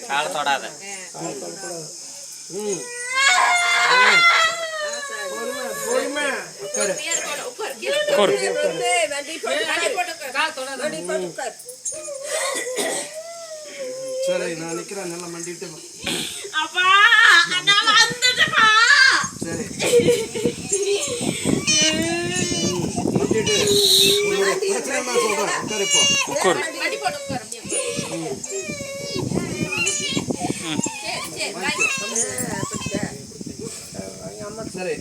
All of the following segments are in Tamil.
கால் தொடாத. சரி நான் நிக்கிறேன், நல்லா மண்டிட்டு சரி மண்டிட்டு உங்களுடைய பிரச்சனை நான் சொல்றேன். உட்காரு இப்போ. சரி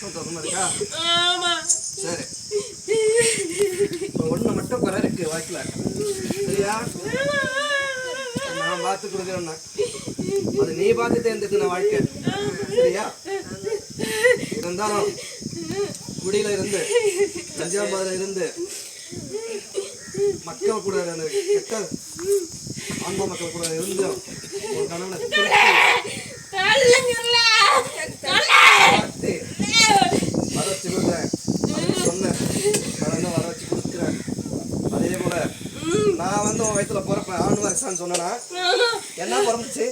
சந்தோஷமா இருக்கா? சரி ஒண்ணு மட்டும் குறை இருக்கு வாய்க்கல. சரியா? நான் பார்த்து கொடுக்குறேன்னா அது நீ பார்த்து தேர்ந்தெடுத்த வாழ்க்கை. சரியா? இருந்தாலும் குடியில இருந்து கஞ்சாபாதுல இருந்து மக்கள் கூட கெட்ட ஆன்ம மக்கள் கூட இருந்து ஒரு கணவனை வர வச்சு கொடுக்குறேன். சொன்னேன் வர வச்சு கொடுக்குறேன். அதே போல நான் வந்து உன் வயிற்றுல பிறப்பேன் ஆண்டு வருஷான்னு சொன்னா என்ன பிறந்துச்சு?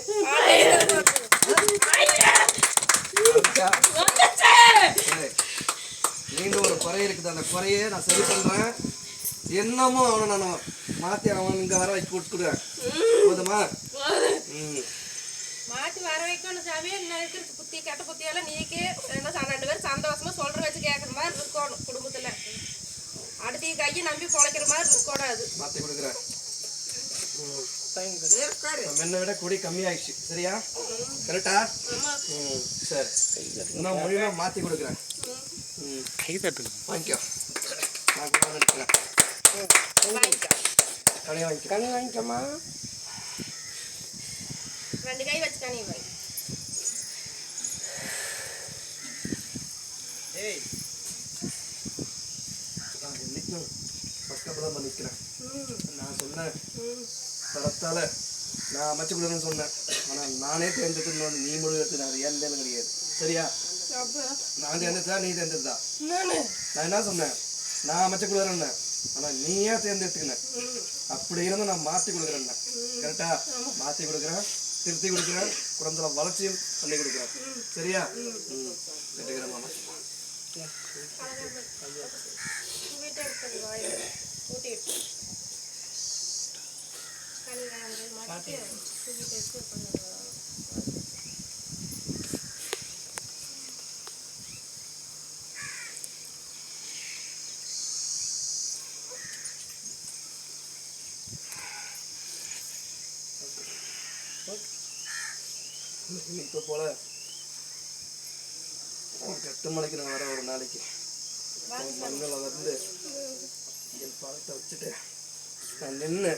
மீண்டும் ஒரு குறை இருக்குது. அந்த குறையே நான் சரி பண்றேன். என்னமோ அவனை நான் மாத்தி அவன் இங்க வர வச்சு கொடுத்துடுவேன். போதுமா? மாத்தி வர வைக்கணும் சாமி. என்ன இருக்கிறது புத்தி கெட்ட புத்தியெல்லாம் நீக்கி என்ன 2 பேரும் சந்தோஷமா சொல்ற வச்சு கேட்கற மாதிரி இருக்கணும். குடும்பத்துல அடுத்த கையை நம்பி பொழைக்கிற மாதிரி இருக்கக்கூடாது. மாத்தி கொடுக்குறேன். முன்ன விட குடி கம்மியாயிடுச்சு. சரியா? கரெக்டா? சரி நான் மொழியா மாத்தி கொடுக்குறேன். வாங்கிக்கோ. நான் கூட எடுத்துக்கிறேன். கனி வாங்கிக்கோ. கனி வாங்கிக்கோமா. 2 கை வச்சு கனி வாங்கி. ஏய் நான் இன்னைக்கும் பக்கத்துல பண்ணிக்கிறேன். நான் சொன்னேன் தரத்தால நான் அமைச்சு கொடுன்னு சொன்னேன். ஆனா நானே தேர்ந்தெடுத்து வந்து நீ முடிவு எடுத்து நான் ஏன் கிடையாது. சரியா? நான் தேர்ந்தெடுத்தா நீ தேர்ந்தெடுத்தா? நான் என்ன சொன்னேன்? நான் அமைச்சு கொடுக்குறேன். ஆனா நீயே தேர்ந்தெடுத்துக்கினேன். அப்படி இருந்து நான் மாத்தி கொடுக்குறேன். கரெக்டா? மாத்தி கொடுக்குறேன், திருத்தி கொடுக்குறேன், குழந்தை வளர்ச்சியும் பண்ணி கொடுக்குறேன். சரியா? கேட்டுக்கிறேன் மாமா. இப்போ போல கட்டு மலைக்கு நான் வர ஒரு நாளைக்கு மண்ணில் வந்து என் பழத்தை வச்சுட்டு நான் நின்று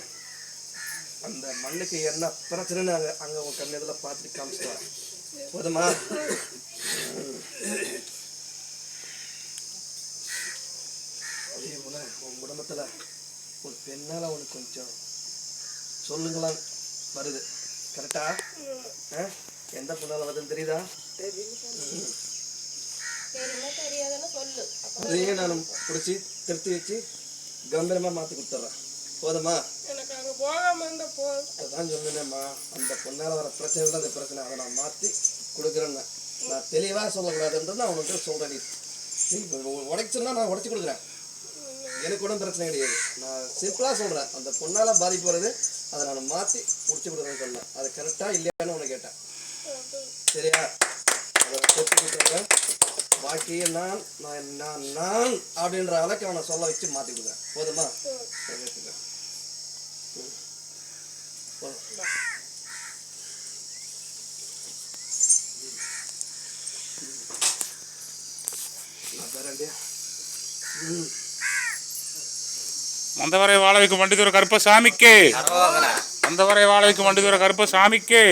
அந்த மண்ணுக்கு என்ன பிரச்சனைன்னு அங்கே உன் கண்ணெதில் பார்த்துட்டு காமிச்சிட்டு வரேன். போதுமா? அதே போல உன் குடும்பத்தில் ஒரு பெண்ணால் அவனுக்கு கொஞ்சம் சொல்லுங்களாம் வருது. கரெக்டா? எந்த பொண்ணால வருதுன்னு தெரியுதா? அதையும் நான் பிடிச்சி திருத்தி வச்சு கம்பீரமா மாத்தி கொடுத்துட்றேன். போதுமா? அதான் சொன்னேம்மா, அந்த பொண்ணால வர பிரச்சனை இல்லை. அந்த பிரச்சனை அதை நான் மாத்தி கொடுக்குறேன்னு நான் தெளிவா சொல்லக்கூடாதுன்றது நான் உனக்கு சொல்றேன். நீ உடைச்சுன்னா நான் உடைச்சு கொடுக்குறேன். எனக்கு ஒன்றும் பிரச்சனை கிடையாது. நான் சிம்பிளா சொல்றேன். அந்த பொண்ணால பாதிப்பு வருது, அதை நான் மாத்தி முடிச்சு கொடுக்குறேன்னு சொன்னேன். அது கரெக்டா இல்லையான்னு உனக்கு கேட்டேன். சரியா? அதை கொடுத்துருக்கேன். பாக்கியை நான் அப்படின்ற அளவுக்கு அவனை சொல்ல வச்சு மாத்தி கொடுக்குறேன். போதுமா? மந்தவரை வாழ வைக்கும் வண்டிதுரை கருப்பசாமிக்கு. மந்தவரை வாழ வைக்கும் வண்டிதுரை கருப்பசாமிக்கு.